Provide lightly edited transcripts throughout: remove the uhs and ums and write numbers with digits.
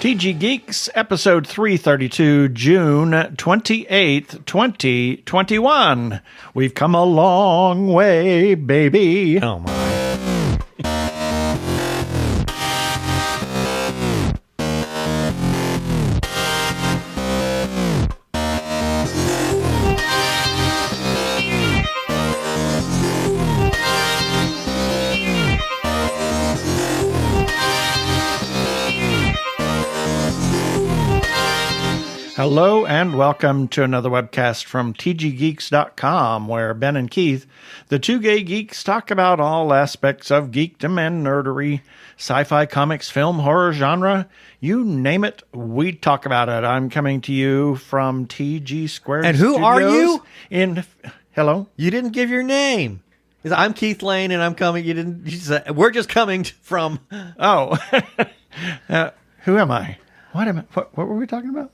TG Geeks, episode 332, June 28th, 2021. We've come a long way, baby. Oh, my. Hello and welcome to another webcast from tggeeks.com, where Ben and Keith, the Two Gay Geeks, talk about all aspects of Geek-dom and Nerdery, sci-fi, comics, film, horror genre. You name it, we talk about it. I'm coming to you from TG Squared And who Studios are you? Hello? You didn't give your name. I'm Keith Lane, and I'm coming. We're just coming from. Oh, who am I? What were we talking about?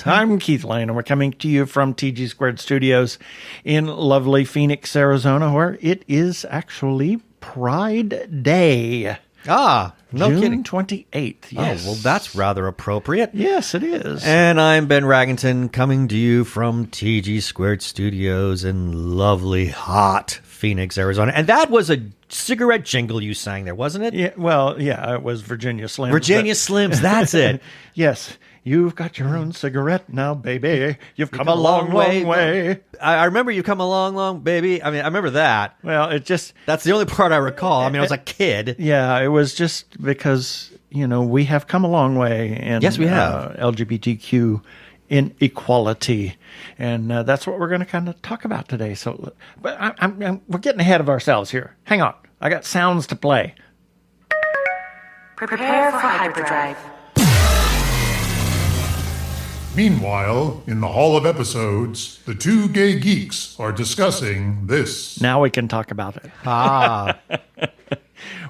I'm Keith Lane, and we're coming to you from TG Squared Studios in lovely Phoenix, Arizona, where it is actually Pride Day. No June kidding. 28th, yes. Oh, well, that's rather appropriate. Yes, it is. And I'm Ben Raggington, coming to you from TG Squared Studios in lovely, hot Phoenix, Arizona. And that was a cigarette jingle you sang there, wasn't it? Yeah, well, yeah, it was Virginia Slims. Virginia Slims, that's it. Yes, you've got your own cigarette now, baby. You've come a long, long way. I remember you come a long, long, baby. I mean, I remember that. Well, That's the only part I recall. I mean, I was a kid. Yeah, it was just because, we have come a long way in Yes, we have. LGBTQ Equality, and that's what we're going to kind of talk about today. So, but we're getting ahead of ourselves here. Hang on, I got sounds to play. Prepare for hyperdrive. Meanwhile, in the Hall of Episodes, the Two Gay Geeks are discussing this. Now we can talk about it.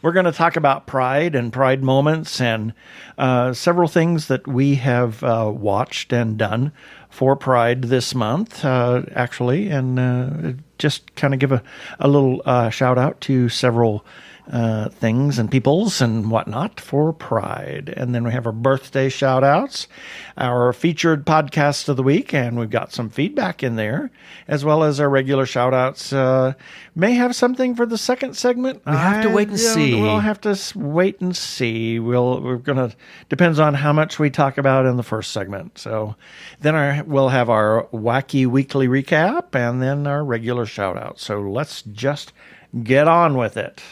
We're going to talk about Pride and Pride moments and several things that we have watched and done for Pride this month, actually, and just kind of give a little shout out to several things and peoples and whatnot for Pride. And then we have our birthday shout outs, our featured podcast of the week, and we've got some feedback in there, as well as our regular shout outs. May have something for the second segment. We have to wait and see. We'll have to wait and see. Depends on how much we talk about in the first segment. So then we'll have our wacky weekly recap and then our regular shout out. So let's just get on with it.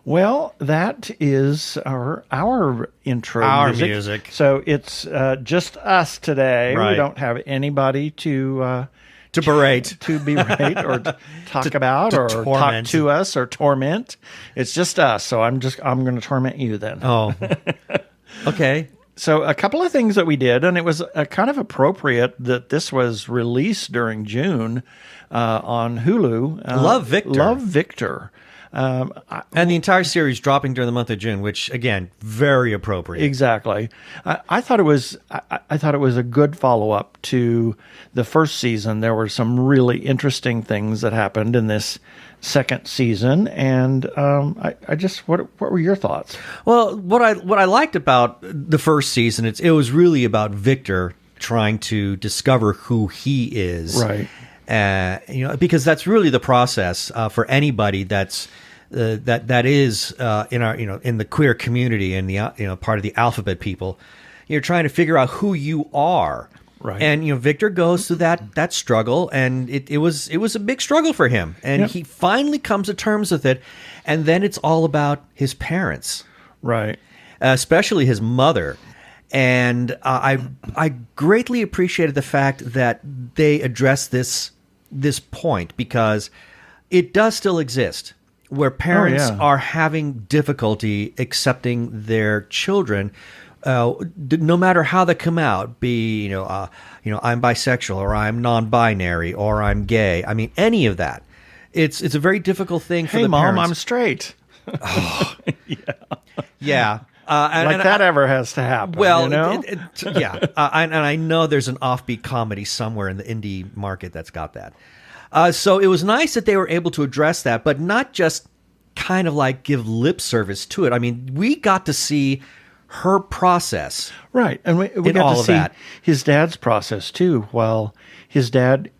Well, that is our intro music. So it's just us today. Right. We don't have anybody to berate, to berate, or talk about, or torment. talk to us, or torment. It's just us. So I'm going to torment you then. Oh, okay. So a couple of things that we did, and it was kind of appropriate that this was released during June on Hulu. Love Victor. Love Victor. And the entire series dropping during the month of June, which again, very appropriate. Exactly. I thought it was. I thought it was a good follow up to the first season. There were some really interesting things that happened in this second season, and I just what were your thoughts? Well, what I liked about the first season, it was really about Victor trying to discover who he is, right? Because that's really the process for anybody that is in our in the queer community and the part of the alphabet people. You're trying to figure out who you are, right? And Victor goes through that struggle, and it was a big struggle for him, and he finally comes to terms with it, and then it's all about his parents, right? Especially his mother. And I greatly appreciated the fact that they addressed this point, because it does still exist, where parents are having difficulty accepting their children no matter how they come out, be I'm bisexual or I'm non-binary or I'm gay. I mean, any of that. It's a very difficult thing for the Mom, parents. I'm straight. Yeah. That ever has to happen. Well, you know? Yeah. And I know there's an offbeat comedy somewhere in the indie market that's got that. So it was nice that they were able to address that, but not just kind of like give lip service to it. I mean, we got to see her process. Right. And we got to see his dad's process too. While his dad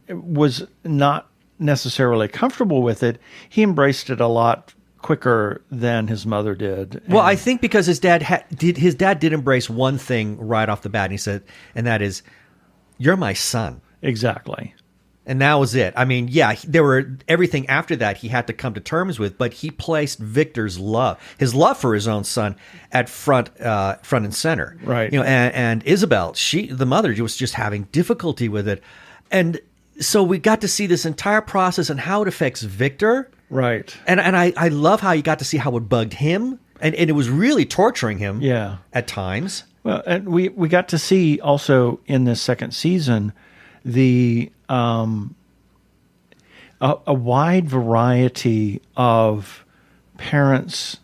was not necessarily comfortable with it, he embraced it a lot quicker than his mother did. Well, I think because his dad did embrace one thing right off the bat, and he said, and that is, "You're my son." Exactly. And that was it. I mean, yeah, there were everything after that he had to come to terms with, but he placed Victor's his love for his own son, at front and center. Right. And Isabel, the mother, was just having difficulty with it, and so we got to see this entire process and how it affects Victor. Right. And I love how you got to see how it bugged him, and it was really torturing him. Yeah. At times. Well, and we got to see also in this second season the a wide variety of parents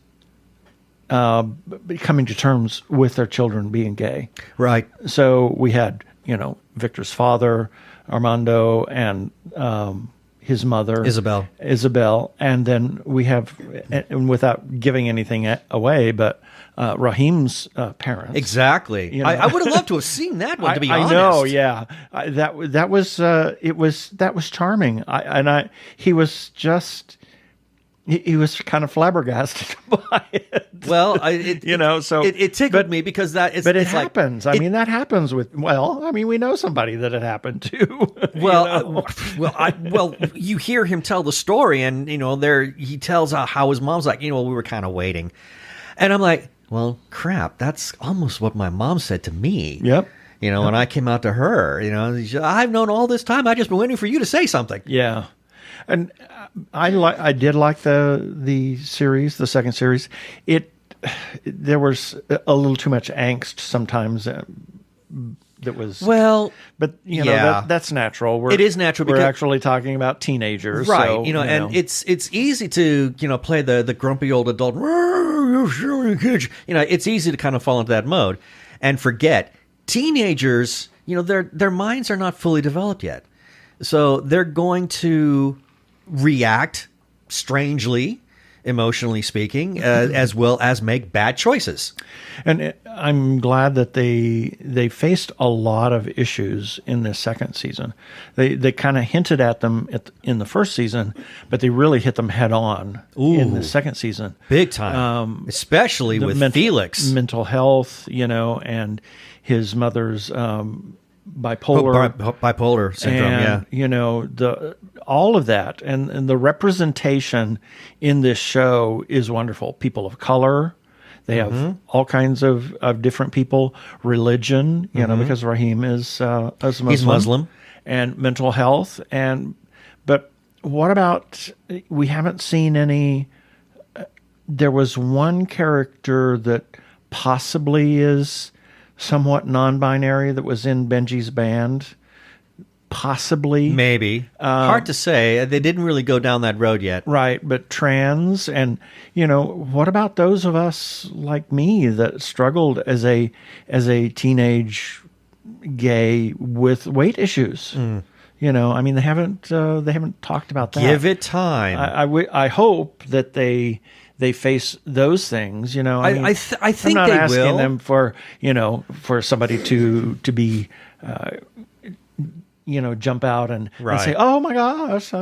coming to terms with their children being gay. Right. So we had, Victor's father, Armando, and his mother, Isabel, and then we have, and without giving anything away, but Raheem's parents. Exactly. I would have loved to have seen that one. To be honest, I know. Yeah, that was charming. He was just. He was kind of flabbergasted by it. Well, so it tickled me because that. But it happens. That happens with. Well, we know somebody that it happened to. Well, you hear him tell the story, and he tells how his mom's like. We were kind of waiting, and I'm like, well, crap. That's almost what my mom said to me. Yep. When I came out to her, I've known all this time. I just been waiting for you to say something. Yeah. And I did like the series, the second series. There was a little too much angst sometimes. That was but that's natural. It is natural. We're actually talking about teenagers, right? So, and it's easy to play the grumpy old adult. It's easy to kind of fall into that mode and forget teenagers. Their minds are not fully developed yet, so they're going to react strangely, emotionally speaking, as well as make bad choices. And I'm glad that they faced a lot of issues in this second season. They kind of hinted at them in the first season, but they really hit them head on in the second season. Big time. Especially with Felix. Mental health, and his mother's bipolar syndrome, and, all of that, and the representation in this show is wonderful. People of color, they have all kinds of different people, religion, because Raheem is Muslim. He's Muslim, and mental health, but what about, we haven't seen any. There was one character that possibly is somewhat non-binary that was in Benji's band. Possibly. Maybe. Hard to say. They didn't really go down that road yet. Right, but trans, and, what about those of us like me that struggled as a teenage gay with weight issues? They haven't talked about that. Give it time. I hope that they face those things, I think I'm not they asking will. them for somebody to be, jump out and say, "Oh my gosh!"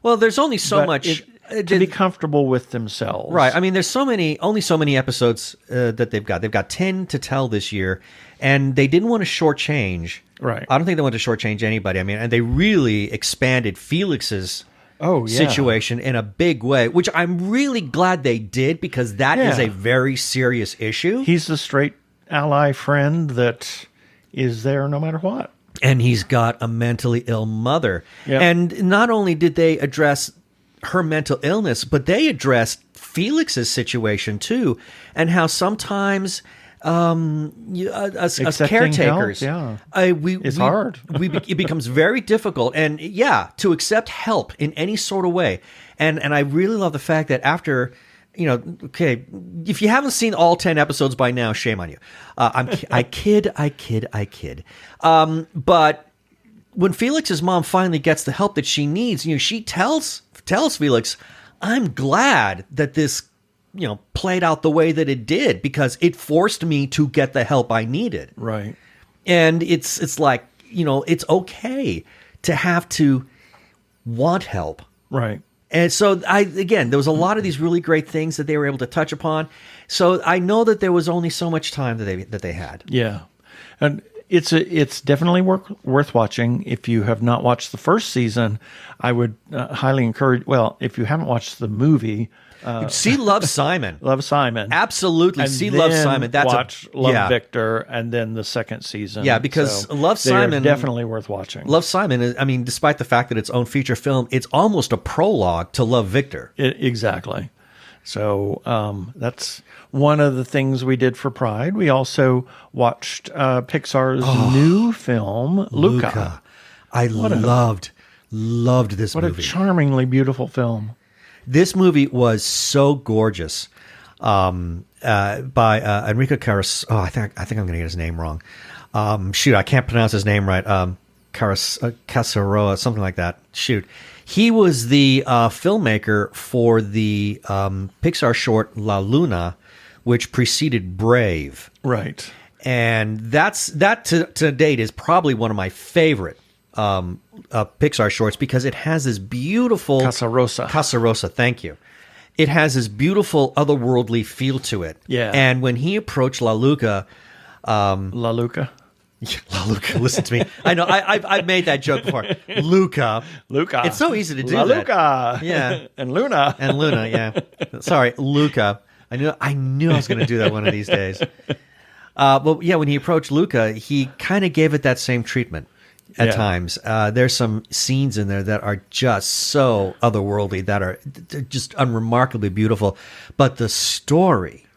Well, there's only so much to be comfortable with themselves, right? There's only so many episodes that they've got. They've got 10 to tell this year, and they didn't want to shortchange. Right. I don't think they want to shortchange anybody. And they really expanded Felix's. Situation in a big way, which I'm really glad they did, because that is a very serious issue. He's the straight ally friend that is there no matter what. And he's got a mentally ill mother. Yep. And not only did they address her mental illness, but they addressed Felix's situation too, and how sometimes us Accepting caretakers. help, It's hard. It becomes very difficult, and to accept help in any sort of way. And I really love the fact that after, okay, if you haven't seen all 10 episodes by now, shame on you. I kid. But when Felix's mom finally gets the help that she needs, she tells Felix, "I'm glad that this played out the way that it did, because it forced me to get the help I needed." Right. And it's like, it's okay to have to want help. Right. And so there was a lot of these really great things that they were able to touch upon. So I know that there was only so much time that they had. Yeah. And it's definitely worth watching. If you have not watched the first season, I would highly encourage, well, if you haven't watched the movie, see Love, Simon. Love, Simon. Absolutely. And see Love, Simon. Watch Love, Victor, and then the second season. Yeah, because Love, Simon... definitely worth watching. Love, Simon, despite the fact that it's own feature film, it's almost a prologue to Love, Victor. Exactly. So that's one of the things we did for Pride. We also watched Pixar's new film, Luca. I loved this movie. What a charmingly beautiful film. This movie was so gorgeous, by Enrico Caras. Oh, I think I'm going to get his name wrong. I can't pronounce his name right. Casaroa, something like that. He was the filmmaker for the Pixar short La Luna, which preceded Brave. Right. And that to date is probably one of my favorite Pixar shorts, because it has this beautiful Casarosa, thank you. It has this beautiful otherworldly feel to it. Yeah. And when he approached La Luca, La Luca, listen to me. I know I've made that joke before. Luca. It's so easy to do La that. Luca. Yeah. And Luna. Yeah. Sorry, Luca. I knew I was going to do that one of these days. When he approached Luca, he kind of gave it that same treatment. At times, there's some scenes in there that are just so otherworldly, that are just unremarkably beautiful. But the story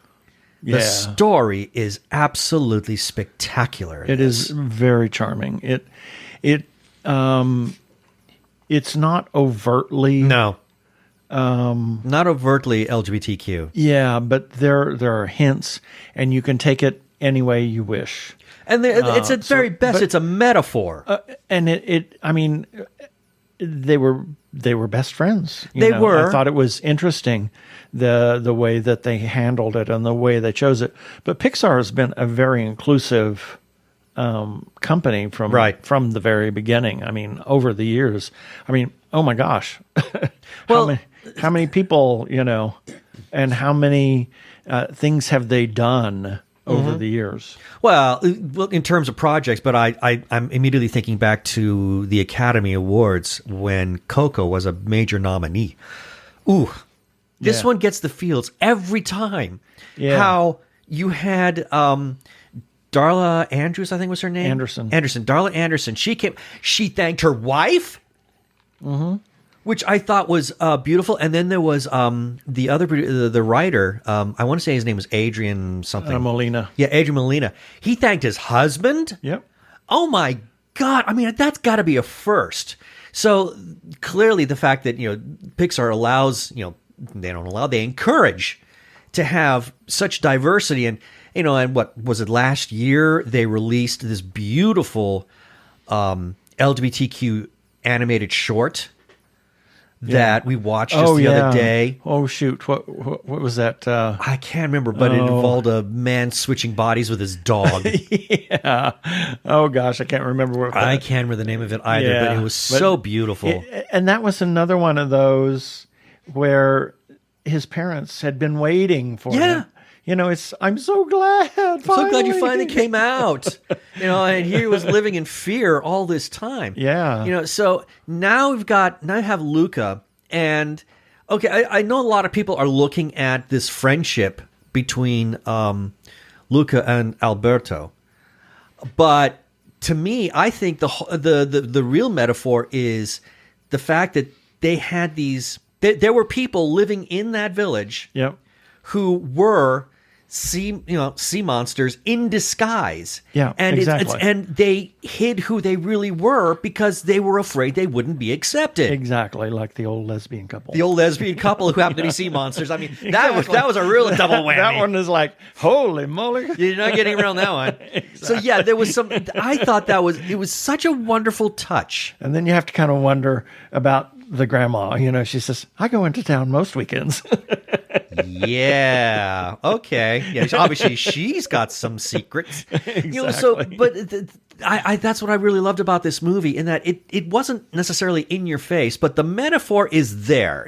is absolutely spectacular. It is very charming. It's not overtly not overtly LGBTQ. Yeah, but there are hints, and you can take it any way you wish. And it's at very best, it's a metaphor. And they were best friends. They were. I thought it was interesting, the way that they handled it and the way they chose it. But Pixar has been a very inclusive company from the very beginning. Over the years. Oh my gosh. Well, how many people, and how many things have they done over the years? Well, in terms of projects, but I'm immediately thinking back to the Academy Awards when Coco was a major nominee. Ooh, this one gets the feels every time. Yeah. How you had Darla Andrews, I think was her name? Anderson. Darla Anderson. She thanked her wife. Mm-hmm. Which I thought was beautiful. And then there was the writer. I want to say his name was Adrian something. Molina. Yeah, Adrian Molina. He thanked his husband. Yep. Oh my God! That's got to be a first. So clearly, the fact that Pixar allows they encourage to have such diversity, and and what was it, last year they released this beautiful LGBTQ animated short that we watched just the other day. Oh shoot! What was that? I can't remember, but it involved a man switching bodies with his dog. Yeah. Oh gosh, I can't remember I can't remember the name of it either, but it was so beautiful. And that was another one of those where his parents had been waiting for him. I'm so glad. I'm so glad you finally came out. And he was living in fear all this time. Yeah. So now I have Luca, and okay, I know a lot of people are looking at this friendship between Luca and Alberto, but to me, I think the real metaphor is the fact that they had there were people living in that village, yep, who were sea monsters in disguise. Yeah, and exactly. and they hid who they really were because they were afraid they wouldn't be accepted. Exactly, like the old lesbian couple. The old lesbian couple who happened to be sea monsters. I mean, that was a real double whammy. That one is like, holy moly. You're not getting around that one. Exactly. So yeah, there was some. I thought it was such a wonderful touch. And then you have to kind of wonder about the grandma. You know, she says, I go into town most weekends. Yeah. Okay. Yeah. Obviously, she's got some secrets. Exactly. You know, so, but that's what I really loved about this movie, in that it wasn't necessarily in your face, but the metaphor is there.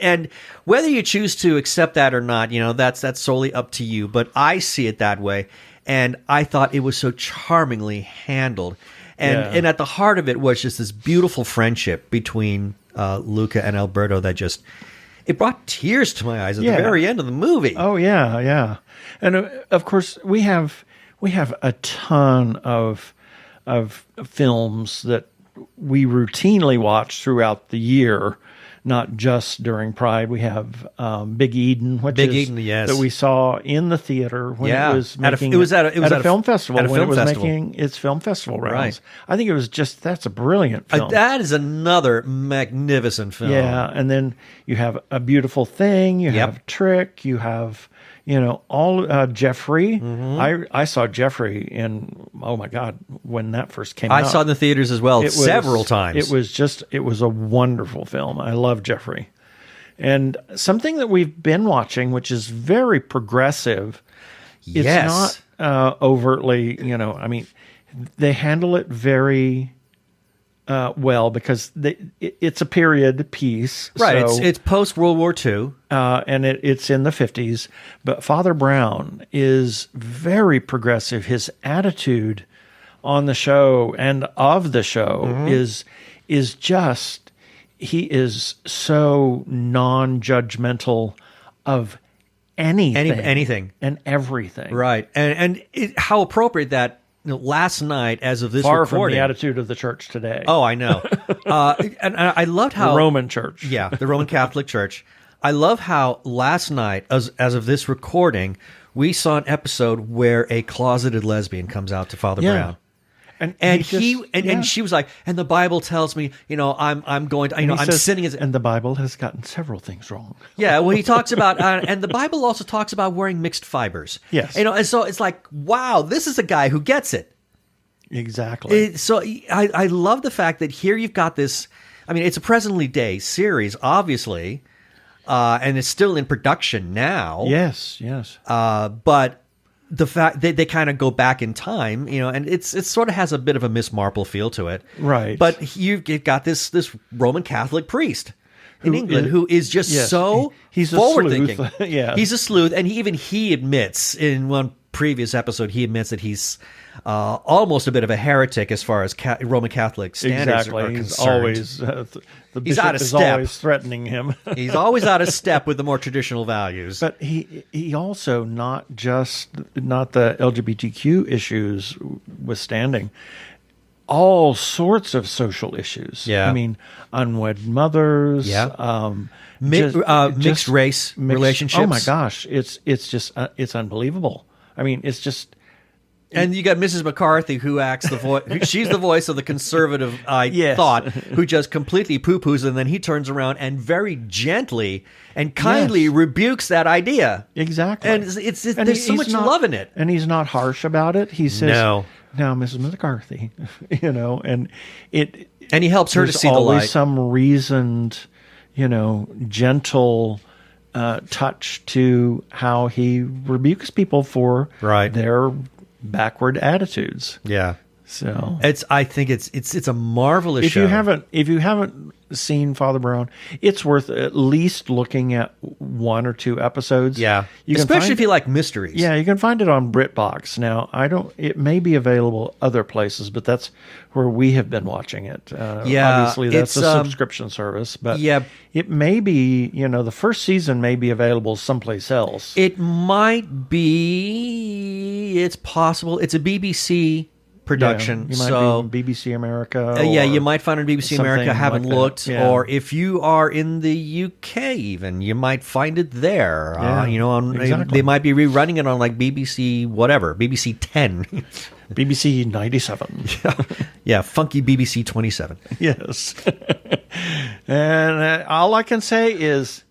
And whether you choose to accept that or not, you know, that's solely up to you. But I see it that way, and I thought it was so charmingly handled. And at the heart of it was just this beautiful friendship between Luca and Alberto that just. It brought tears to my eyes at the very end of the movie. Oh yeah, yeah, and of course we have a ton of films that we routinely watch throughout the year, not just during Pride. We have Big Eden, yes, that we saw in the theater when it was making it was at a film festival when it was festival. Making its film festival rounds. Right. I think it was that's a brilliant film. That is another magnificent film. Yeah, and then you have A Beautiful Thing. You have Trick. You have. You know, all Jeffrey. Mm-hmm. I saw Jeffrey in, oh my God, when that first came out. I saw it in the theaters as well several times. It was a wonderful film. I love Jeffrey. And something that we've been watching, which is very progressive. Yes. It's not overtly, you know, I mean, they handle it very well because it's a period piece. Right, so, it's post-World War II. And it's in the 50s. But Father Brown is very progressive. His attitude on the show and of the show is just, he is so non-judgmental of anything and everything. Right, and how appropriate that. Last night, as of this recording, from the recording, attitude of the church today. Oh, I know. And I loved how the Roman Church. Yeah, the Roman Catholic Church. I love how last night, as of this recording, we saw an episode where a closeted lesbian comes out to Father Brown. And she was like, and the Bible tells me, you know, I'm going to, you know, I'm sinning. And the Bible has gotten several things wrong. Yeah, well, he talks about, and the Bible also talks about wearing mixed fibers. Yes. You know, and so it's like, wow, this is a guy who gets it. Exactly. So I love the fact that here you've got this, I mean, it's a presently day series, obviously, and it's still in production now. Yes. But the fact that they kind of go back in time, you know, and it sort of has a bit of a Miss Marple feel to it, right? But you've got this Roman Catholic priest in England who is just so forward thinking. Yeah, he's a sleuth, and he admits in one previous episode that he's almost a bit of a heretic as far as Roman Catholic standards are concerned. He's always the bishop out of is step. Always threatening him. He's always out of step with the more traditional values. But he also not the LGBTQ issues withstandanding, all sorts of social issues. Yeah, I mean, unwed mothers. Yeah. Mixed race relationships. Oh my gosh, it's just it's unbelievable. I mean, it's just. And you got Mrs. McCarthy, who acts the voice. She's the voice of the conservative, thought, who just completely poo-poos, and then he turns around and very gently and kindly rebukes that idea. Exactly. And there's so much love in it. And he's not harsh about it. He says, "No, now, Mrs. McCarthy," you know, and he helps her to see the light. There's always some reasoned, you know, gentle touch to how he rebukes people for their backward attitudes. Yeah. So I think it's a marvelous show. If you haven't seen Father Brown, it's worth at least looking at one or two episodes. Yeah. Especially if you like mysteries. Yeah, you can find it on BritBox. Now, it may be available other places, but that's where we have been watching it. Obviously that's a subscription service, but it may be, you know, the first season may be available someplace else. It might be, it's possible. It's a BBC production. You might so be BBC America. yeah, or you might find it on BBC America. something Haven't like that. looked. Yeah. Or if you are in the UK, even you might find it there. Yeah, exactly. They might be rerunning it on like BBC whatever, BBC 10. BBC 97. Yeah, funky BBC 27. Yes. And all I can say is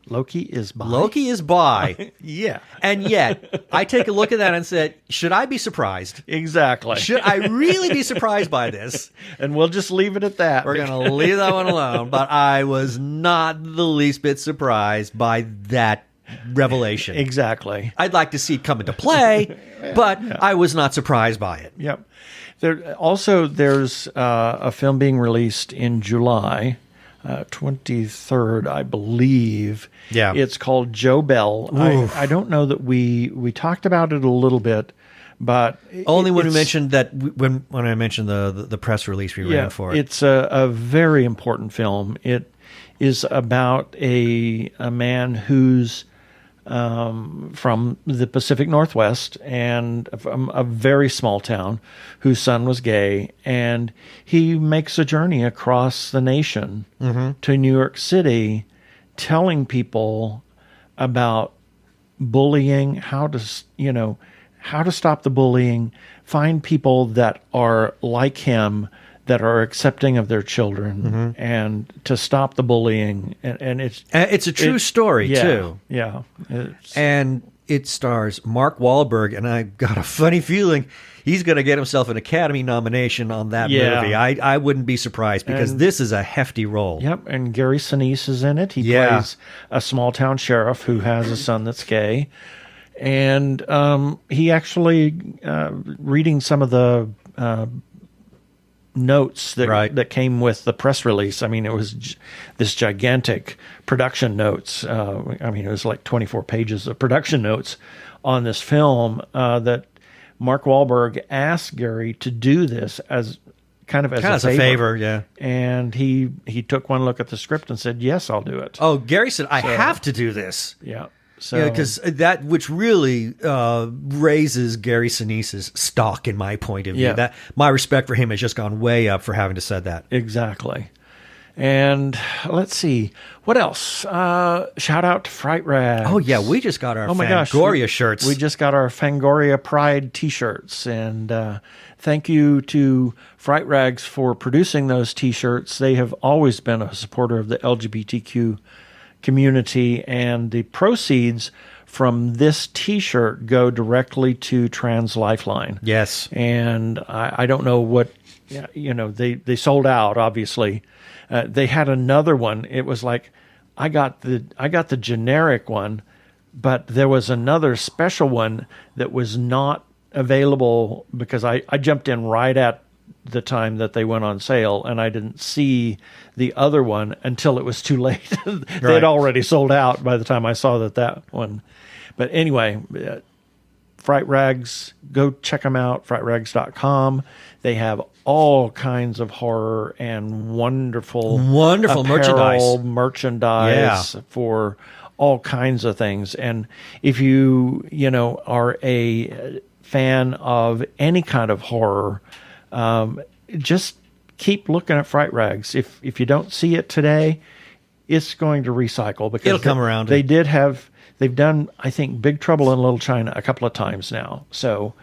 Loki is by. Loki is by. Yeah. And yet, I take a look at that and said, should I be surprised? Exactly. Should I really be surprised by this? And we'll just leave it at that. We're going to leave that one alone. But I was not the least bit surprised by that revelation. Exactly. I'd like to see it come into play, but I was not surprised by it. Yep. There's a film being released in July, 23rd, I believe. Yeah. It's called Joe Bell. I don't know that we talked about it a little bit, but only when we mentioned that when I mentioned the press release we ran for it. It's a very important film. It is about a man who's from the Pacific Northwest and from a very small town whose son was gay, and he makes a journey across the nation to New York City, telling people about bullying, how to stop the bullying, find people that are like him, that are accepting of their children, and to stop the bullying. And it's a true story, too. Yeah. And it stars Mark Wahlberg, and I've got a funny feeling he's going to get himself an Academy nomination on that movie. I wouldn't be surprised, because this is a hefty role. Yep, and Gary Sinise is in it. He plays a small-town sheriff who has a son that's gay. And he actually, reading some of the notes that came with the press release. I mean, it was this gigantic production notes. It was like 24 pages of production notes on this film that Mark Wahlberg asked Gary to do this as a favor. Yeah. And he took one look at the script and said, "Yes, I'll do it." Oh, Gary said, "I have to do this." Yeah. So, because that which really raises Gary Sinise's stock in my point of view. Yeah. That my respect for him has just gone way up for having to said that. Exactly. And let's see what else. Shout out to Fright Rags. Oh yeah, we just got our Fangoria shirts. We just got our Fangoria Pride T-shirts, and thank you to Fright Rags for producing those T-shirts. They have always been a supporter of the LGBTQ community, and the proceeds from this T-shirt go directly to Trans Lifeline. Yes. And I don't know what, they sold out, obviously. They had another one. It was like, I got the generic one, but there was another special one that was not available because I jumped in right at the time that they went on sale, and I didn't see the other one until it was too late. They had already sold out by the time I saw that one. But anyway, Fright Rags, go check them out, frightrags.com. They have all kinds of horror and wonderful merchandise for all kinds of things. And if you are a fan of any kind of horror, just keep looking at Fright Rags. If you don't see it today, it's going to recycle, because it'll come around. They've done, I think, Big Trouble in Little China a couple of times now. So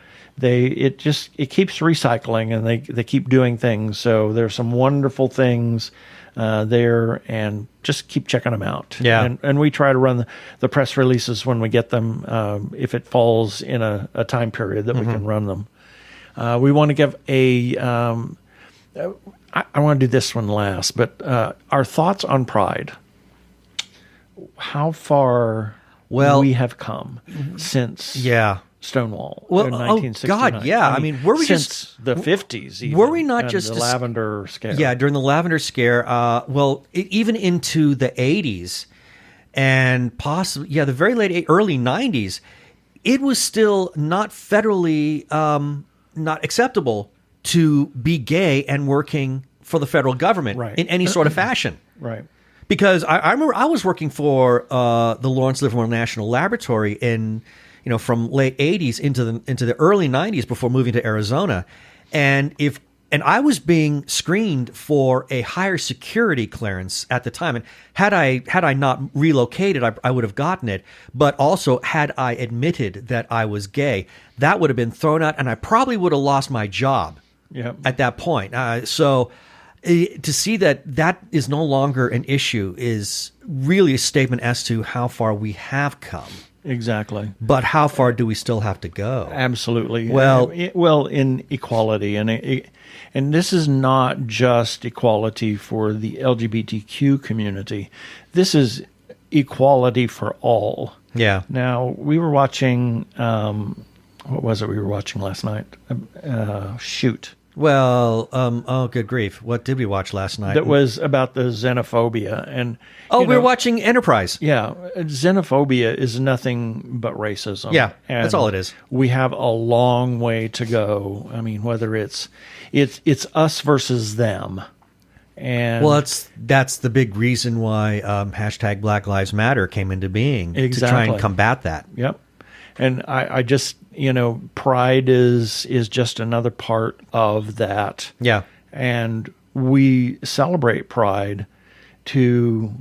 it keeps recycling, and they keep doing things. So there's some wonderful things there, and just keep checking them out. Yeah. And we try to run the press releases when we get them, if it falls in a time period that we can run them. We want to give I want to do this one last, but our thoughts on Pride. How far we have come since Stonewall in 1969. Oh God, yeah. I mean, were we since the 50s? Even, were we not just the Lavender Scare? Yeah, during the Lavender Scare. Even into the 80s, and possibly the very early 90s, it was still not federally not acceptable to be gay and working for the federal government in any sort of fashion. Right. Because I remember I was working for the Lawrence Livermore National Laboratory in from late 80s into the early 90s before moving to Arizona. And I was being screened for a higher security clearance at the time. And had I not relocated, I would have gotten it. But also, had I admitted that I was gay, that would have been thrown out, and I probably would have lost my job at that point. So to see that is no longer an issue is really a statement as to how far we have come. Exactly. But how far do we still have to go? Absolutely. Well, in equality, and this is not just equality for the LGBTQ community. This is equality for all. Yeah. Now, we were watching, what was it we were watching last night? Shoot. Well, oh, good grief. What did we watch last night? That was about the xenophobia. And we were watching Enterprise. Yeah. Xenophobia is nothing but racism. Yeah, and that's all it is. We have a long way to go. I mean, whether it's us versus them. And well, that's the big reason why hashtag Black Lives Matter came into being. Exactly. To try and combat that. Yep. And I just, pride is just another part of that. Yeah. And we celebrate pride to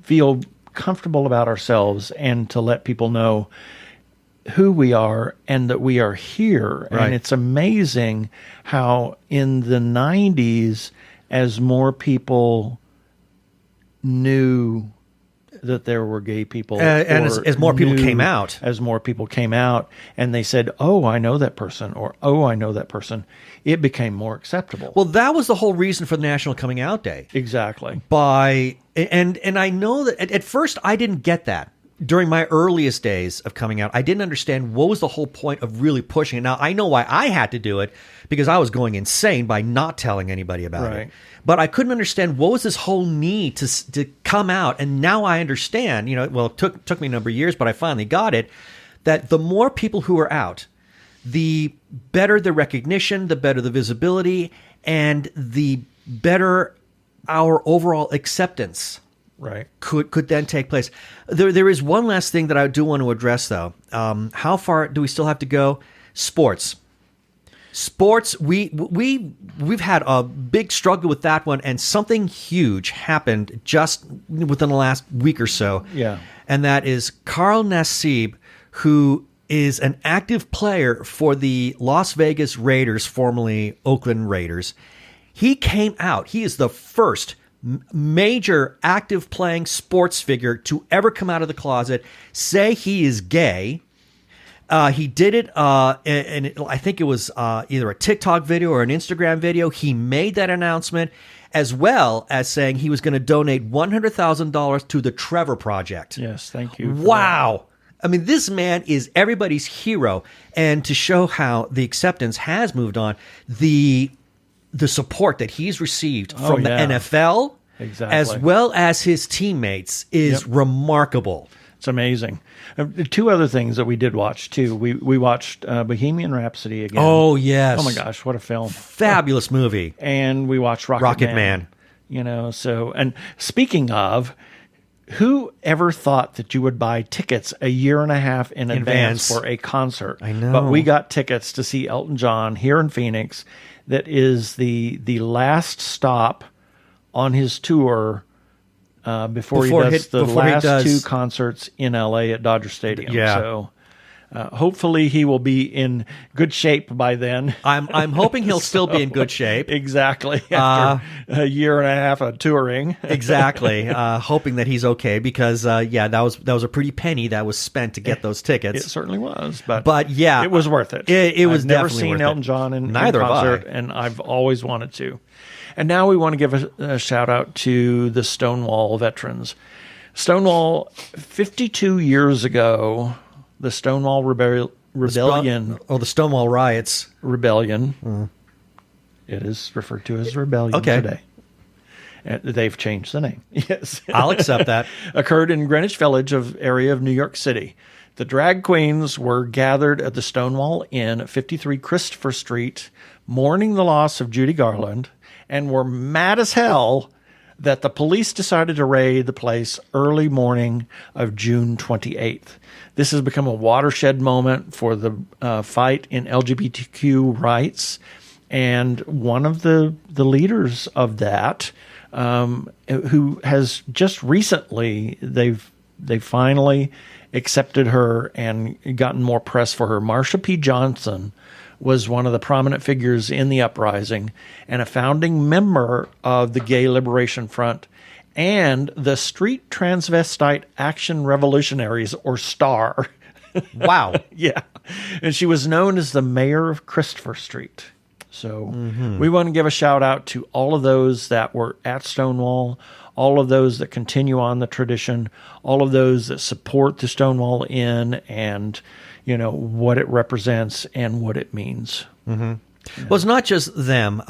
feel comfortable about ourselves and to let people know who we are and that we are here. Right. And it's amazing how in the 90s, as more people knew that there were gay people, and as more people came out, and they said, "Oh, I know that person," or "Oh, I know that person," it became more acceptable. Well, that was the whole reason for the National Coming Out Day. Exactly. And I know that at first I didn't get that. During my earliest days of coming out, I didn't understand what was the whole point of really pushing it. Now, I know why I had to do it, because I was going insane by not telling anybody about it. But I couldn't understand what was this whole need to come out. And now I understand, well, it took me a number of years, but I finally got it, that the more people who are out, the better the recognition, the better the visibility, and the better our overall acceptance could then take place. There is one last thing that I do want to address, though. How far do we still have to go? Sports, we've had a big struggle with that one, and something huge happened just within the last week or so. Yeah. And that is Carl Nassib, who is an active player for the Las Vegas Raiders, formerly Oakland Raiders. He came out. He is the first major active playing sports figure to ever come out of the closet, say he is gay. He did it, and I think it was either a TikTok video or an Instagram video. He made that announcement, as well as saying he was going to donate $100,000 to the Trevor Project. Yes, thank you. Wow. I mean, this man is everybody's hero. And to show how the acceptance has moved on, the support that he's received from the NFL, as well as his teammates, is remarkable. It's amazing. Two other things that we did watch, too. We watched Bohemian Rhapsody again. Oh, yes. Oh, my gosh, what a film. Fabulous movie. And we watched Rocket Man. And speaking of, who ever thought that you would buy tickets a year and a half in advance for a concert? I know. But we got tickets to see Elton John here in Phoenix. That is the last stop on his tour before he does the last two concerts in LA at Dodger Stadium. Yeah. So hopefully he will be in good shape by then. I'm hoping he'll still be in good shape. Exactly. After a year and a half of touring. Exactly. Hoping that he's okay, because that was a pretty penny that was spent to get those tickets. It certainly was, but yeah, it was worth it. It was I've never definitely seen worth Elton it. John in Neither concert, have I. and I've always wanted to. And now we want to give a shout out to the Stonewall veterans. Stonewall, 52 years ago, the Stonewall Rebellion. The Stonewall riots. Rebellion. It is referred to as Rebellion today. They've changed the name. Yes. I'll accept that. Occurred in Greenwich Village area of New York City. The drag queens were gathered at the Stonewall Inn at 53 Christopher Street, mourning the loss of Judy Garland, and were mad as hell that the police decided to raid the place early morning of June 28th. This has become a watershed moment for the fight in LGBTQ rights. And one of the leaders of that, who has just recently, they finally accepted her and gotten more press for her. Marsha P. Johnson was one of the prominent figures in the uprising and a founding member of the Gay Liberation Front and the Street Transvestite Action Revolutionaries, or STAR. Wow. Yeah. And she was known as the mayor of Christopher Street. So we want to give a shout out to all of those that were at Stonewall, all of those that continue on the tradition, all of those that support the Stonewall Inn and, you know, what it represents and what it means. Well, it's not just them.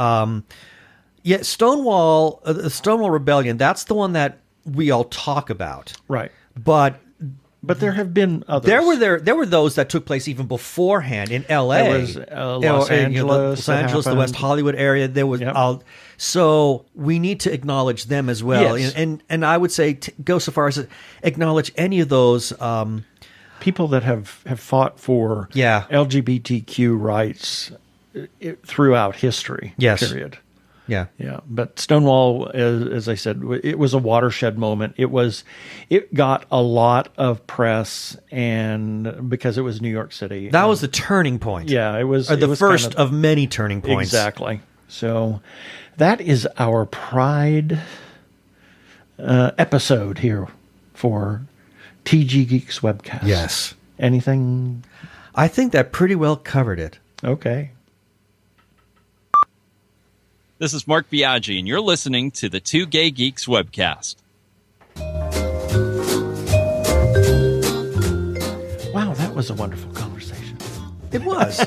Stonewall, the Stonewall Rebellion, that's the one that we all talk about. Right. But there have been others. There were those that took place even beforehand in L.A. There was Los Angeles, the West Hollywood area. There was so we need to acknowledge them as well. Yes. And I would say go so far as to acknowledge any of those people that have fought for LGBTQ rights throughout history. Yes. Period. Yeah. Yeah. But Stonewall, as I said, it was a watershed moment. It got a lot of press, and because it was New York City. That was the turning point. Yeah, it was. Or the first kind of many turning points. Exactly. So that is our Pride episode here for TG Geeks Webcast. Yes. Anything? I think that pretty well covered it. Okay. This is Mark Biaggi, and you're listening to the Two Gay Geeks Webcast. Wow, that was a wonderful conversation. It was.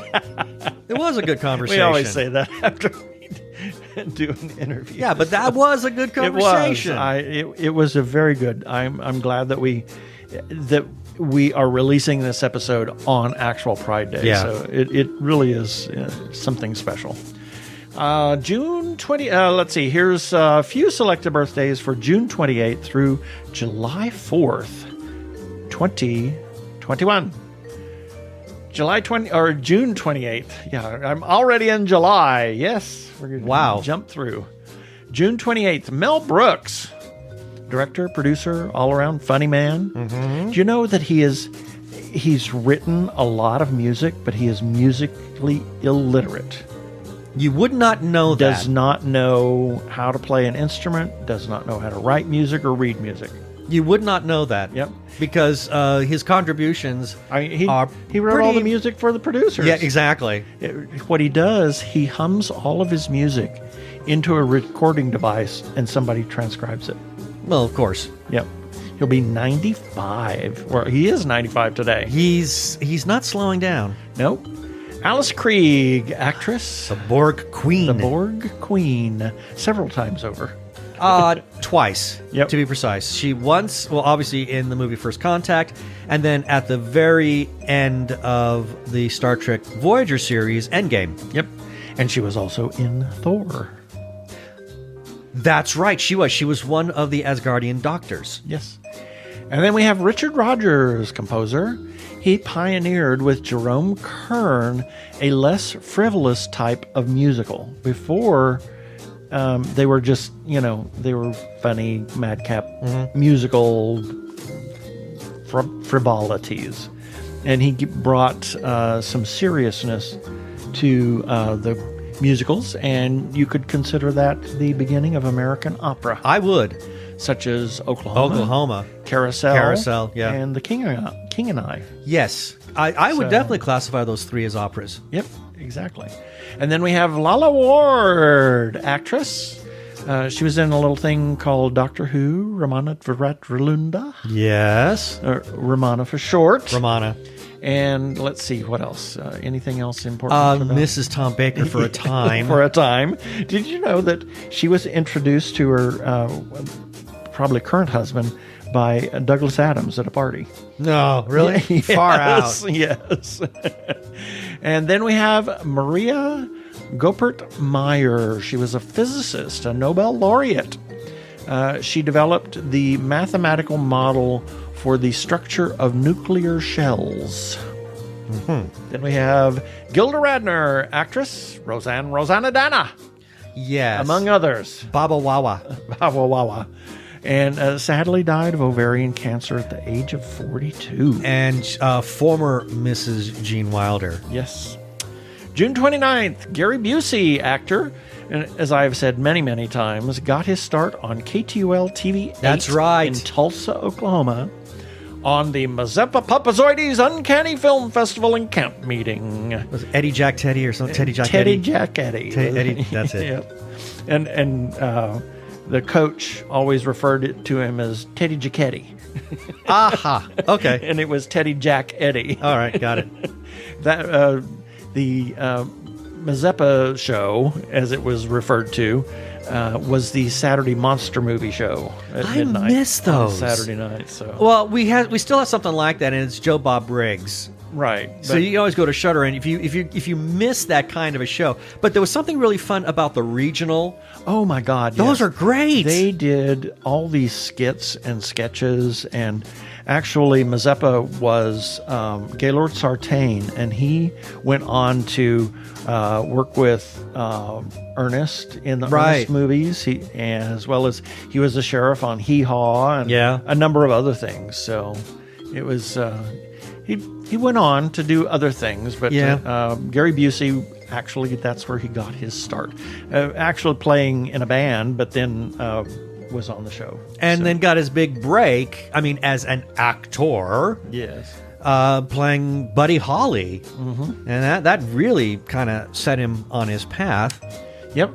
It was a good conversation. We always say that after we do an interview. Yeah, but that was a good conversation. It was a very good. I'm glad that we are releasing this episode on actual Pride Day. Yeah. So it really is something special. June 20, let's see, here's a few selected birthdays for June 28th through July 4th, 2021. June 28th. Yeah, I'm already in July. Yes. We're going to jump through. June 28th, Mel Brooks, director, producer, all-around funny man. Mm-hmm. Do you know that he's written a lot of music, but he is musically illiterate? You would not know that. Does not know how to play an instrument, does not know how to write music or read music. You would not know that. Yep. Because his contributions he are wrote all the music for the producers. Yeah, exactly. What he does, he hums all of his music into a recording device and somebody transcribes it. Well, of course. Yep. He'll be 95. Or he is 95 today. He's not slowing down. Nope. Alice Krieg, actress. The Borg Queen. The Borg Queen. Several times over. Twice, to be precise. She once, obviously in the movie First Contact, and then at the very end of the Star Trek Voyager series, Endgame. Yep. And she was also in Thor. That's right, she was. She was one of the Asgardian doctors. Yes. And then we have Richard Rodgers, composer. He pioneered with Jerome Kern a less frivolous type of musical. Before, they were just, they were funny, madcap musical frivolities. And he brought some seriousness to the musicals, and you could consider that the beginning of American opera. I would. Such as Oklahoma, Carousel, yeah. And The King and I. Yes. I would definitely classify those three as operas. Yep, exactly. And then we have Lala Ward, actress. She was in a little thing called Doctor Who, Ramana Viratralunda. Yes. Ramana for short. Ramana. And let's see, what else? Anything else important? Mrs. Tom Baker for a time. For a time. Did you know that she was introduced to her probably current husband by Douglas Adams at a party? No, really? Yes, far out. Yes. And then we have Maria Goeppert-Meyer. She was a physicist, a Nobel laureate. She developed the mathematical model for the structure of nuclear shells. Then we have Gilda Radner, actress, Rosanna Dana, Yes. among others. Baba Wawa. Wawa Wawa. And sadly died of ovarian cancer at the age of 42. And former Mrs. Gene Wilder. Yes. June 29th, Gary Busey, actor, and as I've said many, many times, got his start on KTUL TV 8 That's right. in Tulsa, Oklahoma, on the Mazeppa Papazoides Uncanny Film Festival and Camp Meeting. Was it Eddie Jack Teddy or something? Teddy Jack Teddy Eddie? Jack Eddie. Eddie, that's it. Yep. And the coach always referred to him as Teddy Jacketti. Aha. Okay. And it was Teddy Jack Eddie. All right. Got it. That the Mazeppa show, as it was referred to, was the Saturday monster movie show at midnight. I miss those on Saturday night. So Well, we still have something like that, and it's Joe Bob Briggs. right. So you can always go to Shudder, and if you miss that kind of a show, but there was something really fun about the regional. Oh my God! Those yes. are great. They did all these skits and sketches, and actually Mazeppa was Gaylord Sartain, and he went on to work with Ernest in the Ernest movies, as well as he was the sheriff on Hee Haw and a number of other things. So it was he went on to do other things, but Gary Busey, actually, that's where he got his start. Actually playing in a band, but then was on the show. And then got his big break, I mean, as an actor. Yes. Playing Buddy Holly. Mm-hmm. And that really kind of set him on his path. Yep.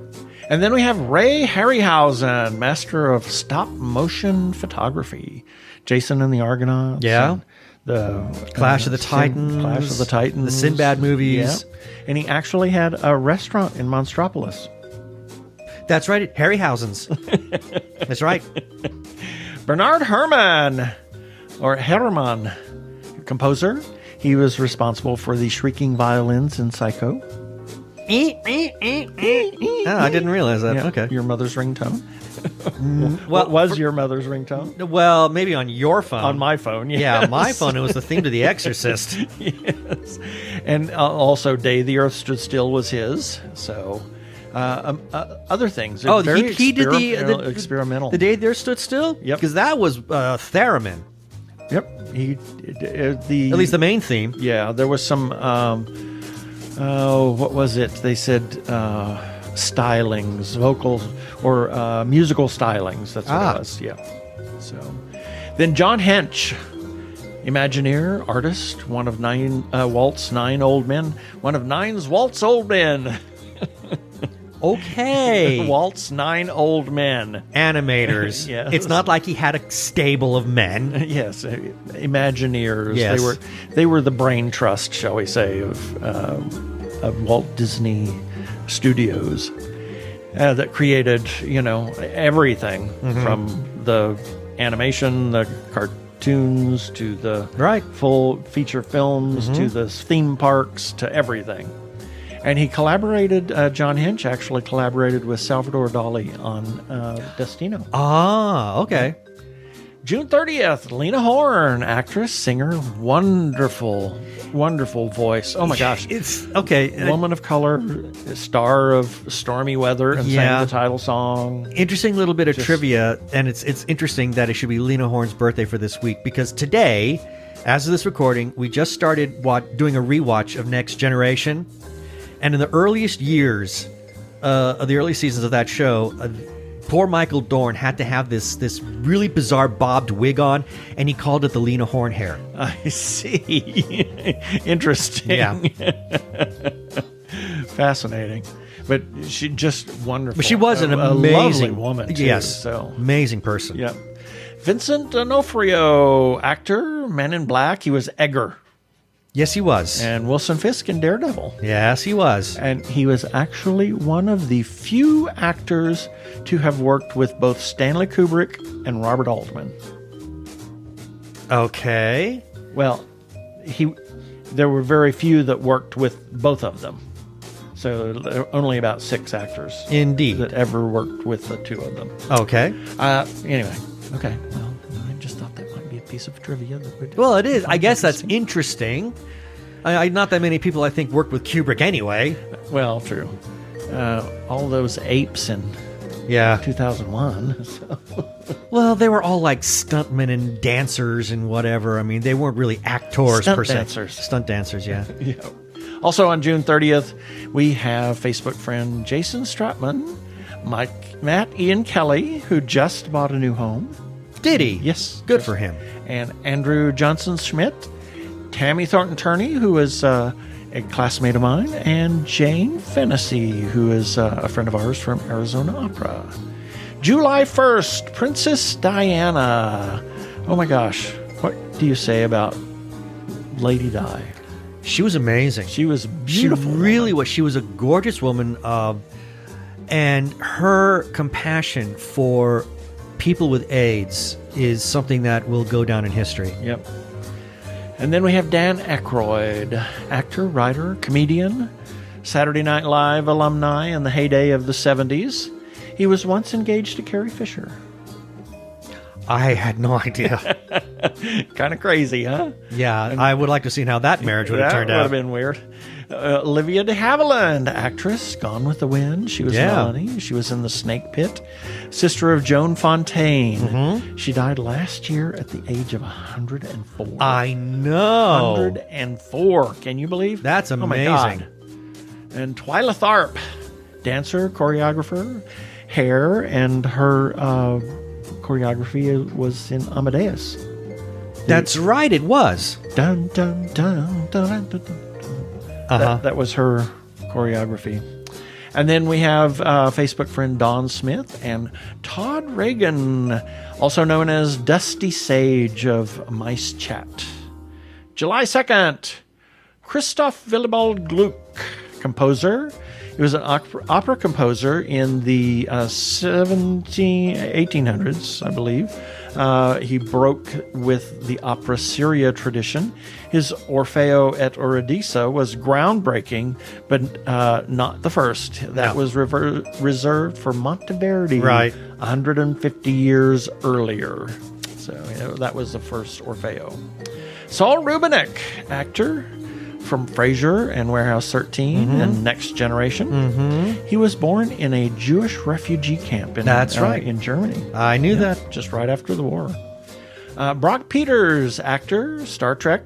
And then we have Ray Harryhausen, master of stop-motion photography. Jason and the Argonauts. Yeah. And the Clash of the Titans. Clash of the Titans. The Sinbad movies. Yeah. And he actually had a restaurant in Monstropolis. That's right. Harryhausen's. That's right. Bernard Herrmann, or Herrmann, composer. He was responsible for the shrieking violins in Psycho. I didn't realize that. Yeah, Okay. Your mother's ringtone. What was your mother's ringtone? Well, maybe on your phone. On my phone, yes. Yeah, my phone. It was the theme to The Exorcist. Yes. And also Day the Earth Stood Still was his. So other things. Oh, Very he did the experimental. The Day the Earth Stood Still? Yep. Because that was Theremin. Yep. At least the main theme. Yeah, there was some what was it? They said stylings, vocals or musical stylings. That's what it was. Yeah. So then John Hench, Imagineer, artist, one of Walt's 9 old men, one of Walt's old men. Okay. Walt's 9 old men. Animators. Yes. It's not like he had a stable of men. Yes, Imagineers. Yes. They were the brain trust, shall we say, of Walt Disney Studios that created, everything from the animation, the cartoons, to the full feature films, to the theme parks, to everything. And he collaborated, John Hench actually collaborated with Salvador Dali on Destino. Ah, okay. June 30th, Lena Horne, actress, singer, wonderful voice. Oh my gosh. It's okay. Woman of color, star of Stormy Weather, and sang the title song. Interesting little bit of trivia, and it's interesting that it should be Lena Horne's birthday for this week, because today, as of this recording, we just started doing a rewatch of Next Generation. And in the earliest years of the early seasons of that show, poor Michael Dorn had to have this really bizarre bobbed wig on, and he called it the Lena Horne hair. I see. Interesting. Yeah. Fascinating. But she just wonderful. But she was an a amazing lovely woman, too, Yes. So. Amazing person. Yep. Vincent D'Onofrio, actor, Men in Black. He was Edgar. Yes, he was. And Wilson Fisk in Daredevil. Yes, he was. And he was actually one of the few actors to have worked with both Stanley Kubrick and Robert Altman. Okay. Well, there were very few that worked with both of them. So there are only about 6 actors Indeed. that ever worked with the two of them. Okay. Anyway, okay. Well, I just thought that might be a piece of trivia that would. Well, it is. I guess that's interesting. Not that many people, I think, worked with Kubrick anyway. Well, true. All those apes in 2001. So. Well, they were all like stuntmen and dancers and whatever. I mean, they weren't really actors per se. Stunt dancers, yeah. Yeah. Also on June 30th, we have Facebook friend Jason Stratman, Matt Ian Kelly, who just bought a new home. Did he? Yes. Good for him. And Andrew Johnson Schmidt, Tammy Thornton Turney, who is a classmate of mine, and Jane Fennessy, who is a friend of ours from Arizona Opera. July 1st, Princess Diana. Oh my gosh. What do you say about Lady Di? She was amazing. She was beautiful. She really was. She was a gorgeous woman. And her compassion for people with AIDS is something that will go down in history. Yep. And then we have Dan Aykroyd, actor, writer, comedian, Saturday Night Live alumni in the heyday of the 70s. He was once engaged to Carrie Fisher. I had no idea. Kind of crazy, huh? Yeah, I would like to see how that marriage would have turned out. That would have been weird. Olivia de Havilland, actress, Gone with the Wind. She was Melanie. She was in The Snake Pit. Sister of Joan Fontaine. Mm-hmm. She died last year at the age of 104. I know. 104. Can you believe? That's amazing. Oh my God. And Twyla Tharp, dancer, choreographer, hair, and her choreography was in Amadeus. That's right, it was. Dun, dun, dun, dun, dun, dun, dun. That was her choreography. And then we have Facebook friend Dawn Smith and Todd Reagan, also known as Dusty Sage of Mice Chat. July 2nd, Christoph Willibald Gluck, composer. He was an opera composer in the 1800s, I believe. He broke with the opera seria tradition. His Orfeo et Eurydice was groundbreaking, but not the first. That was reserved for Monteverdi 150 years earlier. So that was the first Orfeo. Saul Rubinek, actor from Frasier and Warehouse 13 and Next Generation. Mm-hmm. He was born in a Jewish refugee camp in Germany. I knew that. Just right after the war. Brock Peters, actor, Star Trek,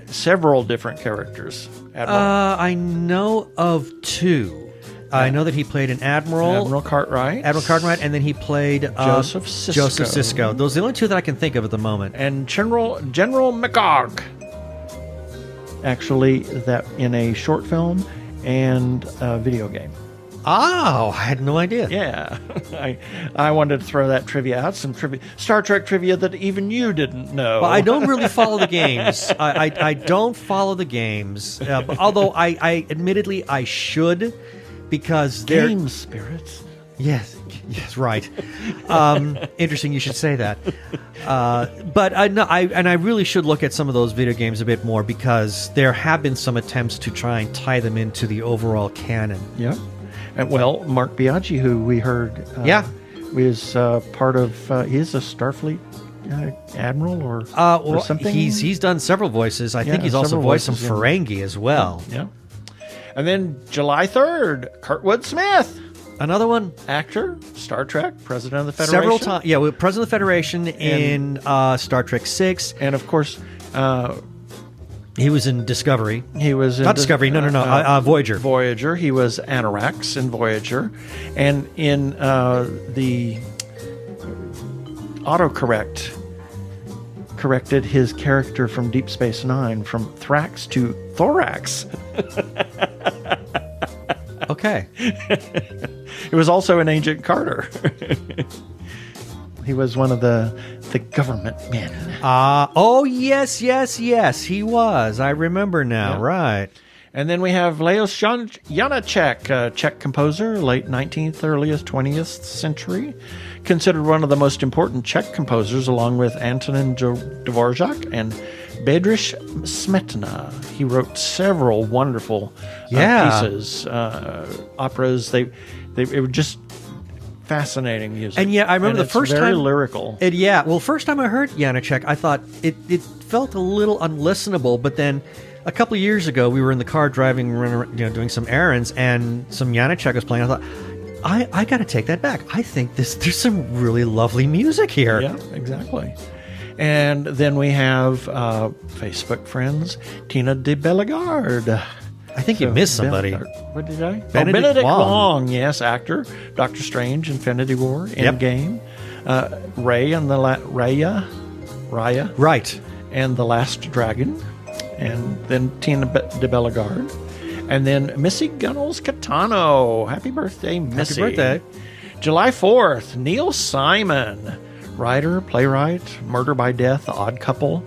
several different characters. I know of 2. I know that he played an Admiral Cartwright. And then he played Joseph Sisko. Those are the only 2 that I can think of at the moment. And General McGarg. Actually, that in a short film and a video game. Oh, I had no idea. Yeah. I wanted to throw that trivia out, some Star Trek trivia that even you didn't know. Well, I don't really follow the games. I don't follow the games. Although I admittedly I should, because they're... Game spirits. Yes, right. Interesting you should say that. But I really should look at some of those video games a bit more, because there have been some attempts to try and tie them into the overall canon. Yeah. And, well, Mark Biaggi, who we heard, was part of. He's a Starfleet admiral or something. He's done several voices. I think he's also voiced some Ferengi as well. Yeah. And then July 3rd, Kurtwood Smith. Another one. Actor, Star Trek, President of the Federation. Several times. Yeah, President of the Federation in Star Trek 6. And, of course... he was in Discovery. He was in... Not Discovery, no. Voyager. Voyager. He was Anorax in Voyager. And in the autocorrect corrected his character from Deep Space Nine from Thrax to Thorax. Okay. It was also in Agent Carter. He was one of the government men. Yes, he was. I remember now, right. And then we have Leos Janáček, Czech composer, late 19th, earliest 20th century. Considered one of the most important Czech composers, along with Antonin Dvorak and Bedřich Smetana. He wrote several wonderful pieces, operas. It were just fascinating music. And I remember the first very time lyrical. First time I heard Janacek, I thought it felt a little unlistenable. But then a couple of years ago, we were in the car driving, doing some errands, and some Janacek was playing. I thought, I got to take that back. I think there's some really lovely music here. Yeah, exactly. And then we have Facebook friends, Tina de Bellegarde. I think you missed somebody. What did I? Benedict Wong, yes, actor. Doctor Strange, Infinity War, Endgame. Raya. Right. And The Last Dragon. And then Tina de Bellegarde. And then Missy Gunnels Catano. Happy birthday, Missy. Happy birthday. July 4th, Neil Simon. Writer, playwright, Murder by Death, The Odd Couple.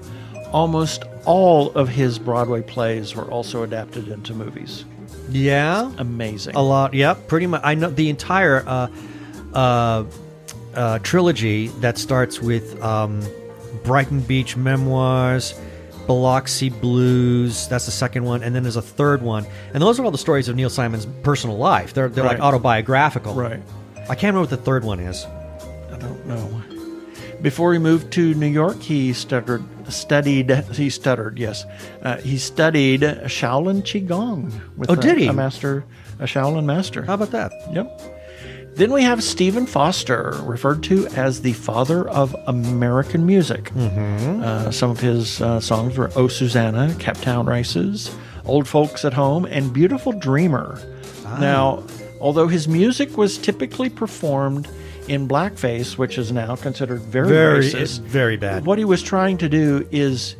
Almost all of his Broadway plays were also adapted into movies. Yeah. Amazing. A lot. Yeah, pretty much. I know the entire trilogy that starts with Brighton Beach Memoirs, Biloxi Blues. That's the second one. And then there's a third one. And those are all the stories of Neil Simon's personal life. They're like autobiographical. Right. I can't remember what the third one is. I don't know. Before he moved to New York, he studied Shaolin Qigong with a Shaolin master. How about that? Yep. Then we have Stephen Foster, referred to as the father of American music. Mm-hmm. Some of his songs were Oh Susanna, Captown Races, Old Folks at Home, and Beautiful Dreamer. Now, although his music was typically performed in blackface, which is now considered very racist. Very bad. What he was trying to do is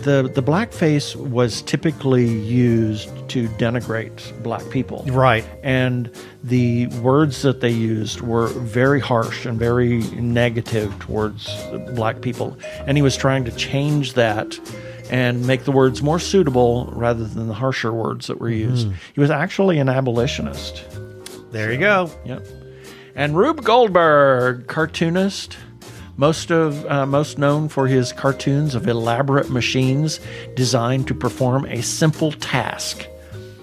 the blackface was typically used to denigrate black people. Right. And the words that they used were very harsh and very negative towards black people. And he was trying to change that and make the words more suitable rather than the harsher words that were used. He was actually an abolitionist. There you go. Yep. And Rube Goldberg, cartoonist, most known for his cartoons of elaborate machines designed to perform a simple task.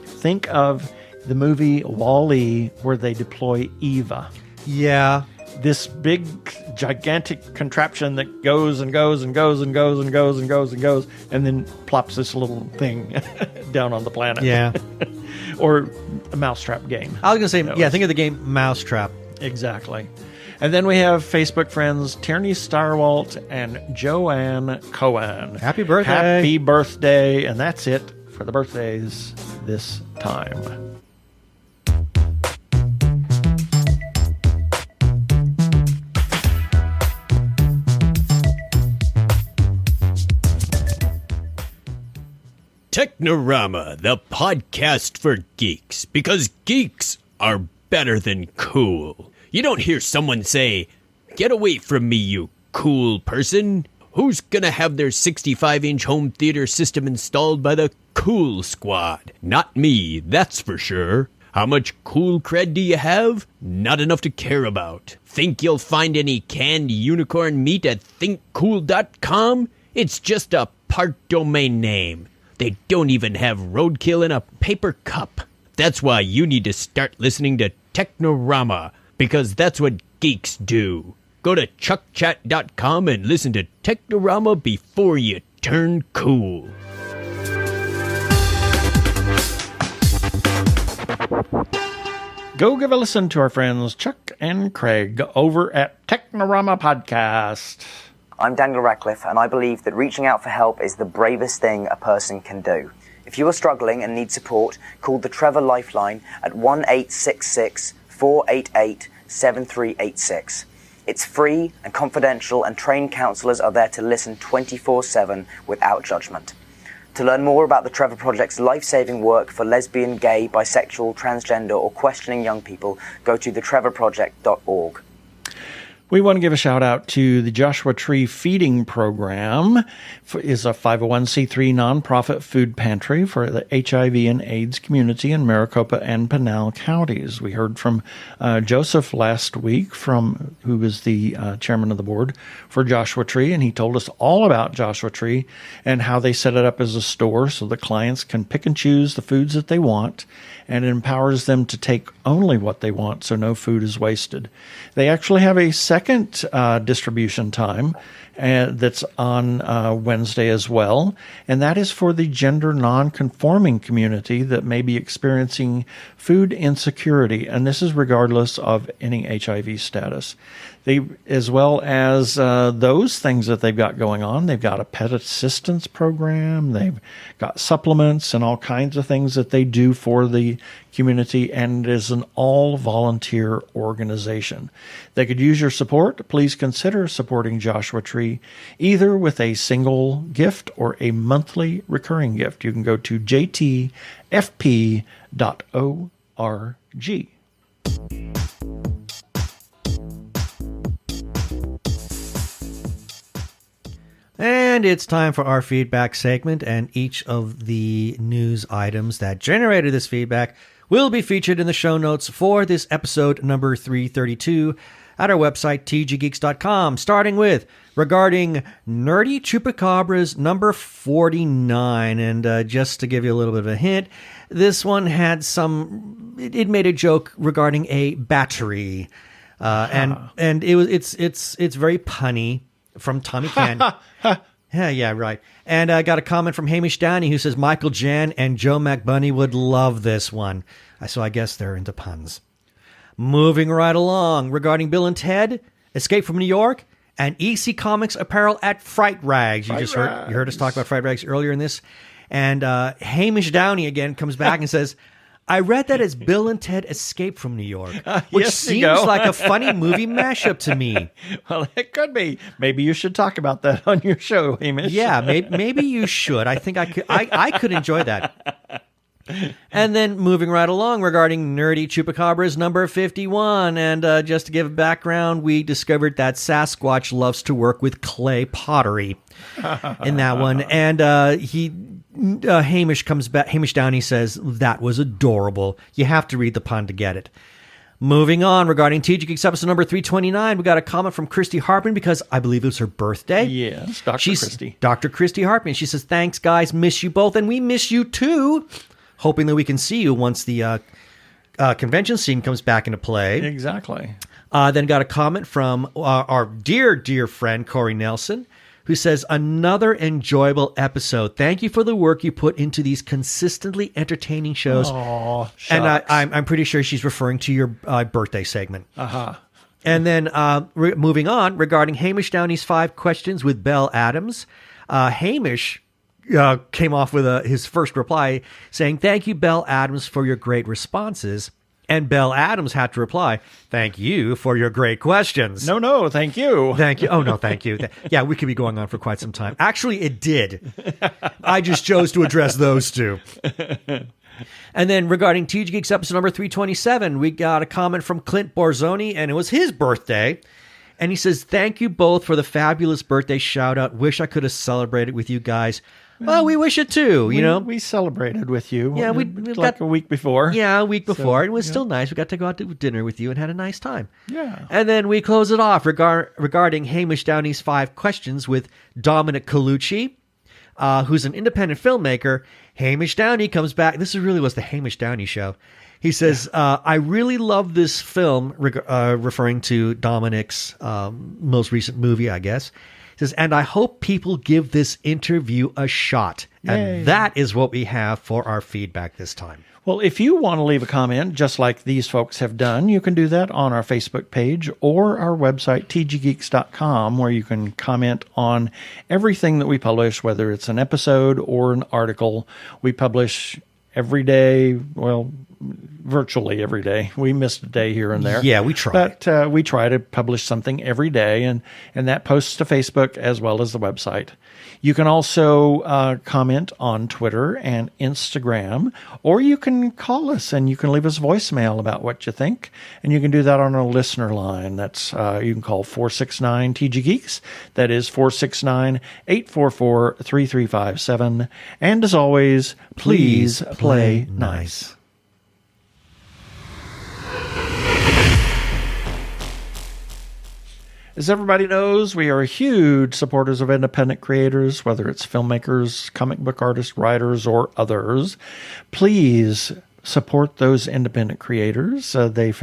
Think of the movie Wall-E, where they deploy Eva. Yeah. This big, gigantic contraption that goes and goes and goes and goes and goes and goes and goes, and then plops this little thing down on the planet. Yeah. Or a mousetrap game. I was going to say, think of the game Mousetrap. Exactly. And then we have Facebook friends Tierney Starwalt and Joanne Cohen. Happy birthday. Happy birthday. And that's it for the birthdays this time. Technorama, the podcast for geeks, because geeks are better than cool. You don't hear someone say, "Get away from me, you cool person." Who's gonna have their 65-inch home theater system installed by the Cool Squad? Not me, that's for sure. How much cool cred do you have? Not enough to care about. Think you'll find any canned unicorn meat at thinkcool.com? It's just a part domain name. They don't even have roadkill in a paper cup. That's why you need to start listening to Technorama, because that's what geeks do. Go to chuckchat.com and listen to Technorama before you turn cool. Go give a listen to our friends Chuck and Craig over at Technorama Podcast. I'm Daniel Radcliffe, and I believe that reaching out for help is the bravest thing a person can do. If you are struggling and need support, call the Trevor Lifeline at 1-866-488-7386. It's free and confidential, and trained counselors are there to listen 24/7 without judgment. To learn more about the Trevor Project's life-saving work for lesbian, gay, bisexual, transgender, or questioning young people, go to thetrevorproject.org. We want to give a shout out to the Joshua Tree Feeding Program. Is a 501c3 nonprofit food pantry for the HIV and AIDS community in Maricopa and Pinal counties. We heard from Joseph last week, who is the chairman of the board for Joshua Tree, and he told us all about Joshua Tree and how they set it up as a store so the clients can pick and choose the foods that they want, and it empowers them to take only what they want so no food is wasted. They actually have a second distribution time that's on Wednesday as well, and that is for the gender non-conforming community that may be experiencing food insecurity, and this is regardless of any HIV status. They, as well as those things that they've got going on, they've got a pet assistance program, they've got supplements and all kinds of things that they do for the community, and it is an all-volunteer organization. They could use your support. Please consider supporting Joshua Tree, either with a single gift or a monthly recurring gift. You can go to jtfp.org. And it's time for our feedback segment, and each of the news items that generated this feedback will be featured in the show notes for this episode number 332 at our website, tggeeks.com, starting with regarding Nerdy Chupacabras number 49. And just to give you a little bit of a hint, this one had it made a joke regarding a battery. And it's very punny from Tommy Can. Yeah, right. And I got a comment from Hamish Downey who says Michael Jan and Joe McBunny would love this one. So I guess they're into puns. Moving right along, regarding Bill and Ted, Escape from New York, and EC Comics apparel at Fright Rags. You heard us talk about Fright Rags earlier in this. And Hamish Downey again comes back and says, I read that as Bill and Ted Escape from New York, which seems like a funny movie mashup to me. Well, it could be. Maybe you should talk about that on your show, Hamish. Yeah, maybe you should. I think I could enjoy that. And then moving right along regarding Nerdy Chupacabras number 51. And just to give a background, we discovered that Sasquatch loves to work with clay pottery in that one. And Hamish comes back. Hamish Downey says, that was adorable. You have to read the pun to get it. Moving on, regarding TG Geeks episode number 329, we got a comment from Christy Harpin because I believe it was her birthday. Yes, Christy. Dr. Christy Harpin. She says, thanks, guys. Miss you both, and we miss you too. Hoping that we can see you once the convention scene comes back into play. Exactly. Then got a comment from our dear, dear friend, Corey Nelson, who says, another enjoyable episode. Thank you for the work you put into these consistently entertaining shows. Oh, and I'm pretty sure she's referring to your birthday segment. Uh-huh. And then moving on, regarding Hamish Downey's 5 questions with Bell Adams, Hamish came off with his first reply saying, thank you, Bell Adams, for your great responses. And Bell Adams had to reply, thank you for your great questions. No, thank you. Thank you. Oh, no, thank you. Yeah, we could be going on for quite some time. Actually, it did. I just chose to address those two. And then regarding TG Geeks episode number 327, we got a comment from Clint Borzoni, and it was his birthday. And he says, thank you both for the fabulous birthday shout out. Wish I could have celebrated with you guys. Well, we wish it too, you know. We celebrated with you. Yeah, we got a week before. Yeah, a week before. It was still nice. We got to go out to dinner with you and had a nice time. Yeah. And then we close it off regarding Hamish Downey's 5 questions with Dominic Colucci, who's an independent filmmaker. Hamish Downey comes back. This really was the Hamish Downey show. He says, I really love this film, referring to Dominic's most recent movie, I guess. He says, and I hope people give this interview a shot. And that is what we have for our feedback this time. Well, if you want to leave a comment, just like these folks have done, you can do that on our Facebook page or our website, tggeeks.com, where you can comment on everything that we publish, whether it's an episode or an article. We publish every day, well, virtually every day. We missed a day here and there. Yeah, we try. But we try to publish something every day, and that posts to Facebook as well as the website. You can also comment on Twitter and Instagram, or you can call us and you can leave us voicemail about what you think, and you can do that on a listener line. That's you can call 469 TG Geeks. That is 469-844-3357. And as always, please play nice. As everybody knows, we are huge supporters of independent creators, whether it's filmmakers, comic book artists, writers, or others. Please support those independent creators. They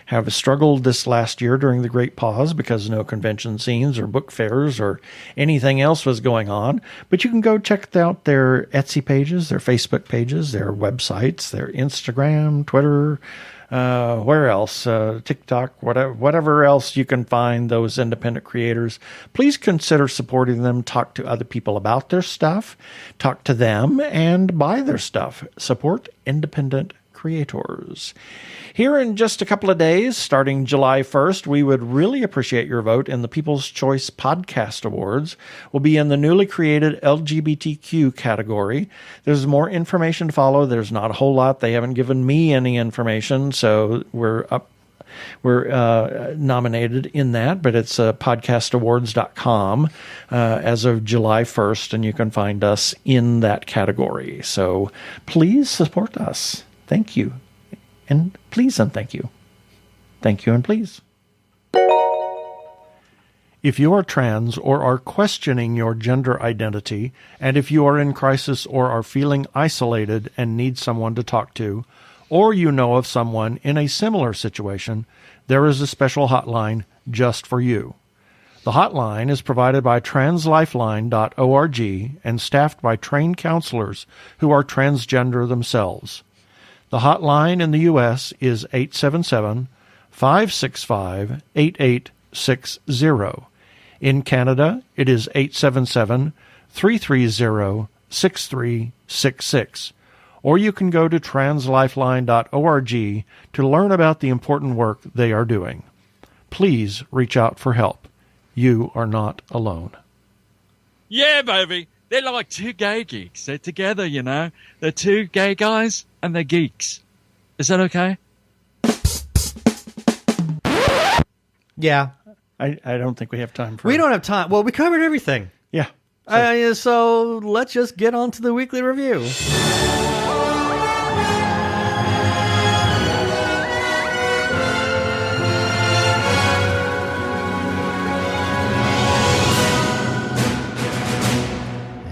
have struggled this last year during the Great Pause because no convention scenes or book fairs or anything else was going on. But you can go check out their Etsy pages, their Facebook pages, their websites, their Instagram, Twitter, where else? TikTok, whatever else you can find those independent creators. Please consider supporting them. Talk to other people about their stuff. Talk to them and buy their stuff. Support independent creators. Here in just a couple of days, starting July 1st, we would really appreciate your vote in the People's Choice Podcast Awards. We'll be in the newly created LGBTQ category. There's more information to follow. There's not a whole lot. They haven't given me any information, so we're nominated in that, but it's podcastawards.com as of July 1st, and you can find us in that category. So please support us. Thank you. And please and thank you. Thank you and please. If you are trans or are questioning your gender identity, and if you are in crisis or are feeling isolated and need someone to talk to, or you know of someone in a similar situation, there is a special hotline just for you. The hotline is provided by translifeline.org and staffed by trained counselors who are transgender themselves. The hotline in the U.S. is 877-565-8860. In Canada, it is 877-330-6366. Or you can go to translifeline.org to learn about the important work they are doing. Please reach out for help. You are not alone. Yeah, baby. They're like two gay geeks. They're together, you know. They're two gay guys and they're geeks. Is that okay? Yeah. I don't think we have time for We don't have time. Well, we covered everything. Yeah. So let's just get on to the weekly review.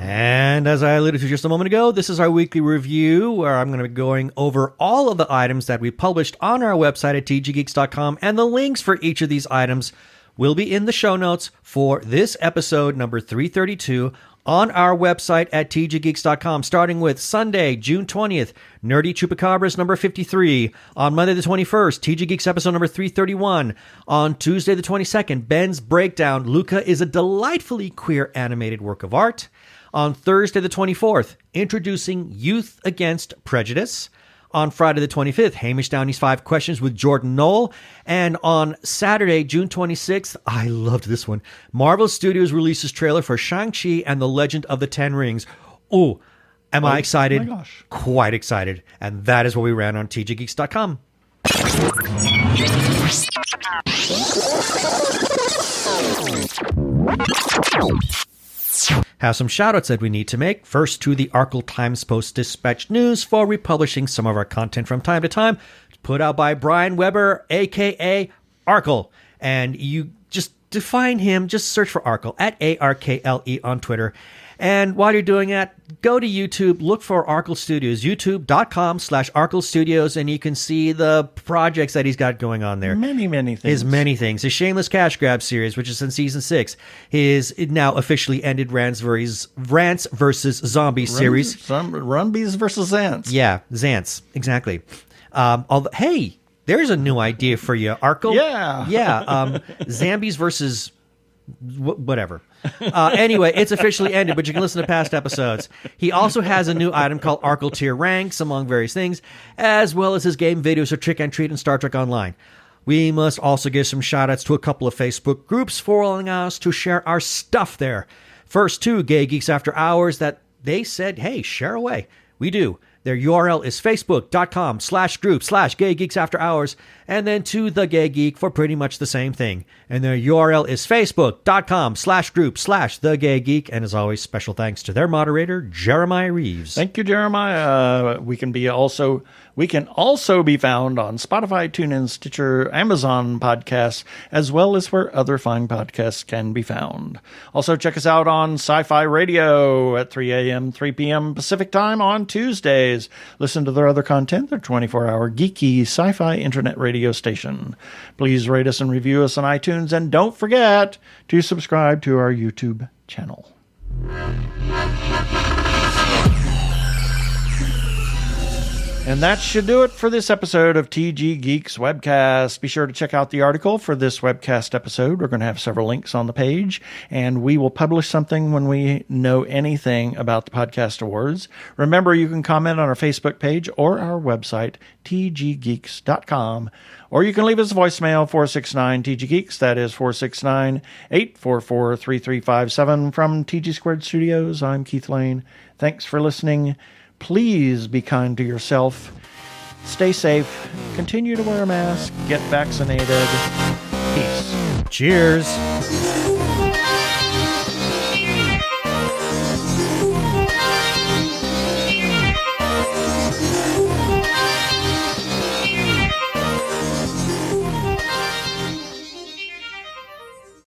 And as I alluded to just a moment ago, this is our weekly review where I'm going to be going over all of the items that we published on our website at tggeeks.com, and the links for each of these items will be in the show notes for this episode number 332 on our website at tggeeks.com, starting with Sunday, June 20th, Nerdy Chupacabras number 53. On Monday the 21st, TG Geeks episode number 331. On Tuesday the 22nd, Ben's Breakdown, Luca is a delightfully queer animated work of art. On Thursday the 24th, introducing Youth Against Prejudice. On Friday the 25th, Hamish Downey's 5 Questions with Jordan Knoll. And on Saturday, June 26th, I loved this one, Marvel Studios releases trailer for Shang-Chi and the Legend of the Ten Rings. Oh, am I excited? Oh my gosh. Quite excited. And that is what we ran on tggeeks.com. Have some shout-outs that we need to make. First, to the Arkle Times Post-Dispatch News for republishing some of our content from time to time, put out by Brian Weber, a.k.a. Arkle. And you just to find him, just search for Arkle at ARKLE on Twitter. And while you're doing that, go to YouTube, look for Arkle Studios, youtube.com/Arkle Studios, and you can see the projects that he's got going on there. Many things. His many things. His Shameless Cash Grab series, which is in season 6. His now officially ended Rants versus Zombies series. Rumbies versus Zants. Yeah, Zants. Exactly. Hey, there's a new idea for you, Arkle. Yeah. Yeah. Zambies versus whatever. Anyway, it's officially ended, but you can listen to past episodes. He also has a new item called Arkle Tier Ranks, among various things, as well as his game videos of Trick and Treat and Star Trek Online. We must also give some shout-outs to a couple of Facebook groups for allowing us to share our stuff there. First, Two Gay Geeks After Hours that they said, hey, share away. We do. Their URL is facebook.com/group/Gay Geeks After Hours, and then to The Gay Geek for pretty much the same thing. And their URL is facebook.com/group/The Gay Geek. And as always, special thanks to their moderator, Jeremiah Reeves. Thank you, Jeremiah. We can also be found on Spotify, TuneIn, Stitcher, Amazon Podcasts, as well as where other fine podcasts can be found. Also, check us out on Sci-Fi Radio at 3 a.m., 3 p.m. Pacific Time on Tuesdays. Listen to their other content, their 24-hour geeky sci-fi internet radio station. Please rate us and review us on iTunes, and don't forget to subscribe to our YouTube channel. And that should do it for this episode of TG Geeks Webcast. Be sure to check out the article for this webcast episode. We're going to have several links on the page, and we will publish something when we know anything about the Podcast Awards. Remember, you can comment on our Facebook page or our website, tggeeks.com, or you can leave us a voicemail, 469-TG-GEEKS. That is 469-844-3357. From TG Squared Studios, I'm Keith Lane. Thanks for listening. Please be kind to yourself. Stay safe. Continue to wear a mask. Get vaccinated. Peace. Cheers.